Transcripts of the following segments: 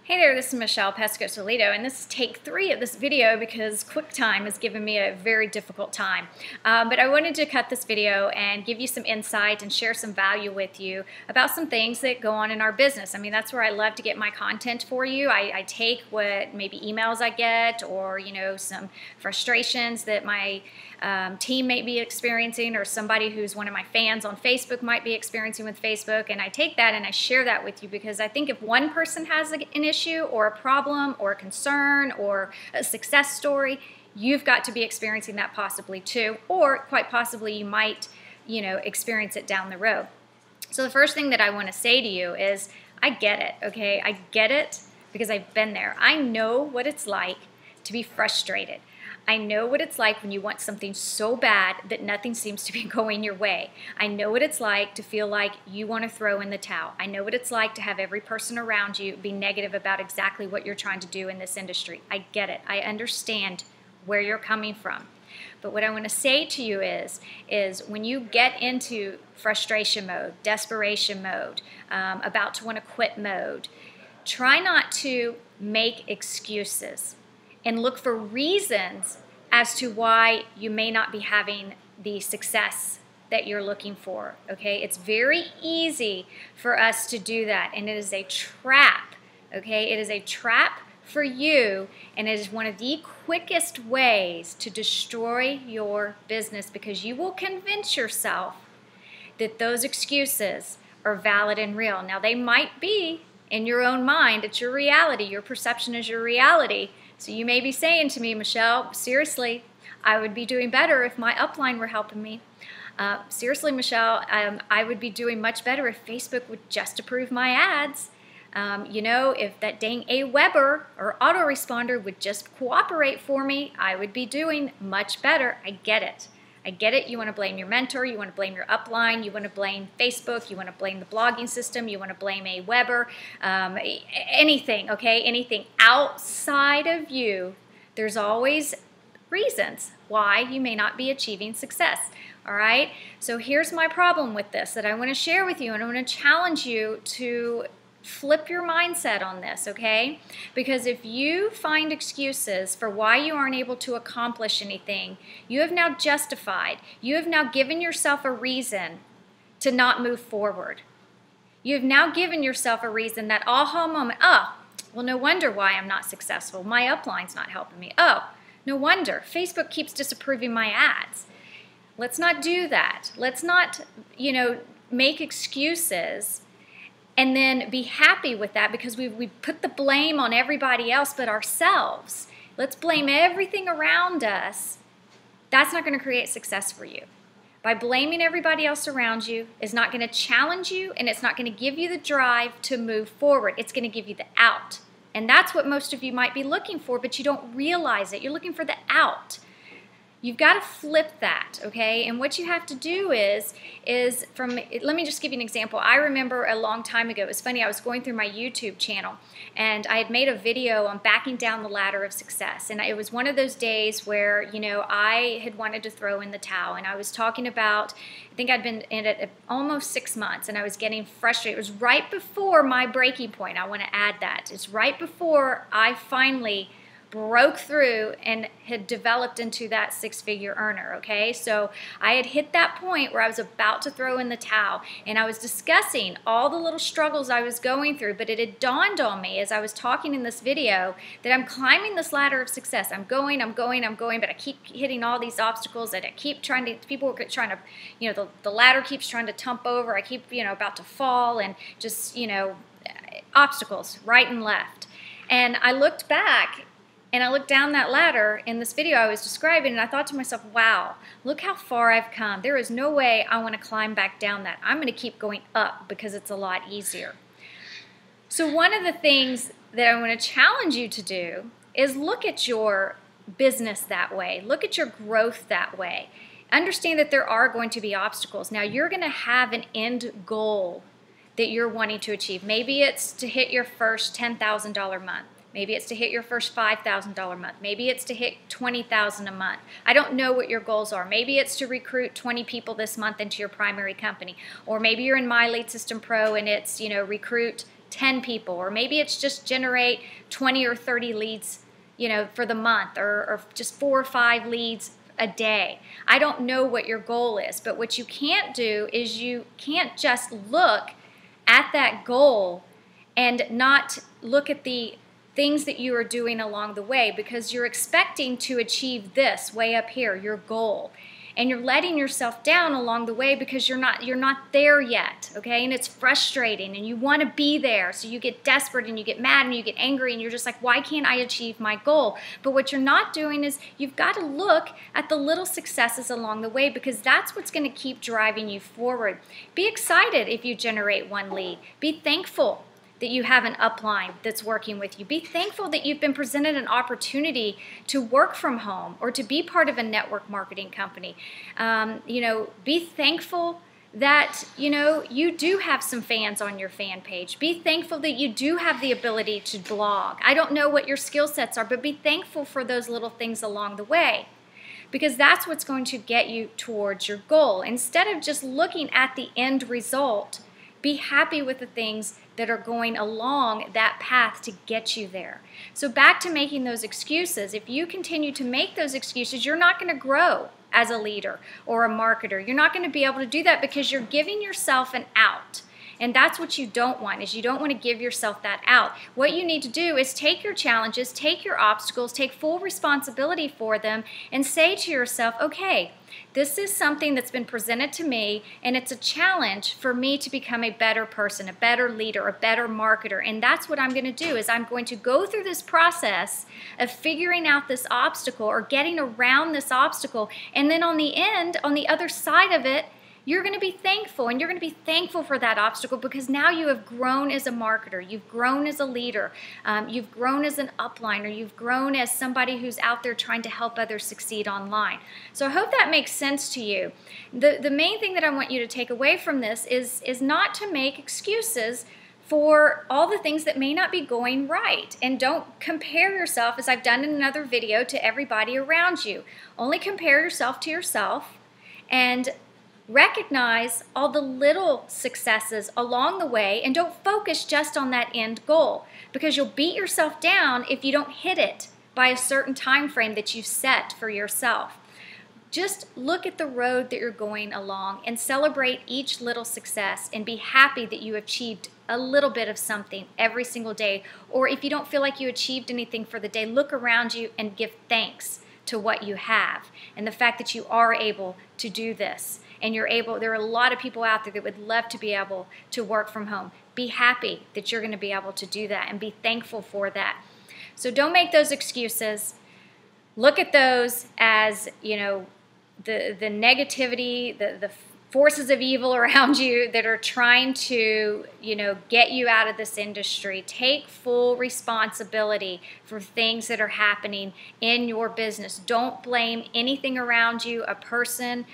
Hey there, this is Michelle Pesco-Toledo, and this is take 3 of this video because QuickTime has given me a very difficult time. But I wanted to cut this video and give you some insight and share some value with you about some things that go on in our business. I mean, that's where I love to get my content for you. I take what maybe emails I get or, some frustrations that my team may be experiencing or somebody who's one of my fans on Facebook might be experiencing with Facebook, and I take that and I share that with you because I think if one person has an issue or a problem or a concern or a success story, you've got to be experiencing that possibly too, or quite possibly you might, experience it down the road. So the first thing that I want to say to you is I get it, okay? I get it because I've been there. I know what it's like to be frustrated. I know what it's like when you want something so bad that nothing seems to be going your way. I know what it's like to feel like you want to throw in the towel. I know what it's like to have every person around you be negative about exactly what you're trying to do in this industry. I get it. I understand where you're coming from. But what I want to say to you is when you get into frustration mode, desperation mode, about to want to quit mode, try not to make excuses and look for reasons as to why you may not be having the success that you're looking for, okay? It's very easy for us to do that, and it is a trap, okay? It is a trap for you, and it is one of the quickest ways to destroy your business because you will convince yourself that those excuses are valid and real. Now, they might be in your own mind. It's your reality. Your perception is your reality. So you may be saying to me, Michelle, seriously, I would be doing better if my upline were helping me. Seriously, Michelle, I would be doing much better if Facebook would just approve my ads. If that dang AWeber or autoresponder would just cooperate for me, I would be doing much better. I get it. I get it. You want to blame your mentor. You want to blame your upline. You want to blame Facebook. You want to blame the blogging system. You want to blame AWeber. Anything, okay? Anything outside of you, there's always reasons why you may not be achieving success, all right? So here's my problem with this that I want to share with you, and I want to challenge you to flip your mindset on this, okay? Because if you find excuses for why you aren't able to accomplish anything, you have now justified, you have now given yourself a reason to not move forward. You have now given yourself a reason, that aha moment, oh, well, no wonder why I'm not successful. My upline's not helping me. Oh, no wonder. Facebook keeps disapproving my ads. Let's not do that. Let's not, make excuses and then be happy with that because we put the blame on everybody else but ourselves. Let's blame everything around us. That's not going to create success for you. By blaming everybody else around you is not going to challenge you, and it's not going to give you the drive to move forward. It's going to give you the out. And that's what most of you might be looking for, but you don't realize it. You're looking for the out. You've got to flip that, okay? And what you have to do is let me just give you an example. I remember a long time ago, it was funny, I was going through my YouTube channel, and I had made a video on backing down the ladder of success. And it was one of those days where, I had wanted to throw in the towel. And I was talking about, I think I'd been in it almost 6 months, and I was getting frustrated. It was right before my breaking point. I want to add that. It's right before I finally broke through and had developed into that 6-figure earner, okay? So I had hit that point where I was about to throw in the towel, and I was discussing all the little struggles I was going through, but it had dawned on me as I was talking in this video that I'm climbing this ladder of success. I'm going, but I keep hitting all these obstacles, and I keep trying to, people are trying to, the ladder keeps trying to tump over. I keep, about to fall, and just, obstacles right and left. And I looked back, and I looked down that ladder in this video I was describing, and I thought to myself, wow, look how far I've come. There is no way I want to climb back down that. I'm going to keep going up because it's a lot easier. So one of the things that I want to challenge you to do is look at your business that way. Look at your growth that way. Understand that there are going to be obstacles. Now, you're going to have an end goal that you're wanting to achieve. Maybe it's to hit your first $10,000 month. Maybe it's to hit your first $5,000 month. Maybe it's to hit $20,000 a month. I don't know what your goals are. Maybe it's to recruit 20 people this month into your primary company. Or maybe you're in My Lead System Pro and it's, recruit 10 people, or maybe it's just generate 20 or 30 leads, for the month, or just 4 or 5 leads a day. I don't know what your goal is, but what you can't do is you can't just look at that goal and not look at the things that you are doing along the way, because you're expecting to achieve this way up here, your goal. And you're letting yourself down along the way because you're not there yet, okay? And it's frustrating, and you want to be there, so you get desperate and you get mad and you get angry, and you're just like, why can't I achieve my goal? But what you're not doing is you've got to look at the little successes along the way, because that's what's going to keep driving you forward. Be excited if you generate 1 lead. Be thankful that you have an upline that's working with you. Be thankful that you've been presented an opportunity to work from home or to be part of a network marketing company. Be thankful that you do have some fans on your fan page. Be thankful that you do have the ability to blog. I don't know what your skill sets are, but be thankful for those little things along the way, because that's what's going to get you towards your goal. Instead of just looking at the end result, be happy with the things that are going along that path to get you there. So back to making those excuses. If you continue to make those excuses, you're not going to grow as a leader or a marketer. You're not going to be able to do that because you're giving yourself an out. And that's what you don't want, is you don't want to give yourself that out. What you need to do is take your challenges, take your obstacles, take full responsibility for them, and say to yourself, okay, this is something that's been presented to me, and it's a challenge for me to become a better person, a better leader, a better marketer. And that's what I'm going to do, is I'm going to go through this process of figuring out this obstacle or getting around this obstacle. And then on the end, on the other side of it, you're going to be thankful, and you're going to be thankful for that obstacle, because now you have grown as a marketer, you've grown as a leader, you've grown as an upliner, you've grown as somebody who's out there trying to help others succeed online. So I hope that makes sense to you. The main thing that I want you to take away from this is not to make excuses for all the things that may not be going right. And don't compare yourself, as I've done in another video, to everybody around you. Only compare yourself to yourself, and recognize all the little successes along the way, and don't focus just on that end goal, because you'll beat yourself down if you don't hit it by a certain time frame that you've set for yourself. Just look at the road that you're going along and celebrate each little success, and be happy that you achieved a little bit of something every single day. Or if you don't feel like you achieved anything for the day, look around you and give thanks to what you have and the fact that you are able to do this. And there are a lot of people out there that would love to be able to work from home. Be happy that you're going to be able to do that, and be thankful for that. So don't make those excuses. Look at those as, the negativity, the forces of evil around you that are trying to, get you out of this industry. Take full responsibility for things that are happening in your business. Don't blame anything around you, a person,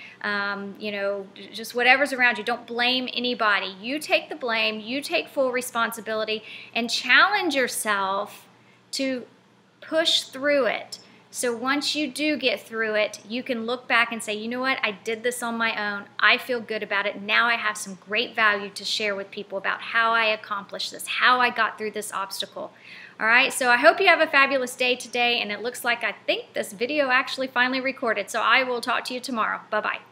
just whatever's around you. Don't blame anybody. You take the blame, you take full responsibility, and challenge yourself to push through it. So once you do get through it, you can look back and say, you know what, I did this on my own. I feel good about it. Now I have some great value to share with people about how I accomplished this, how I got through this obstacle. All right, so I hope you have a fabulous day today, and it looks like I think this video actually finally recorded. So I will talk to you tomorrow. Bye-bye.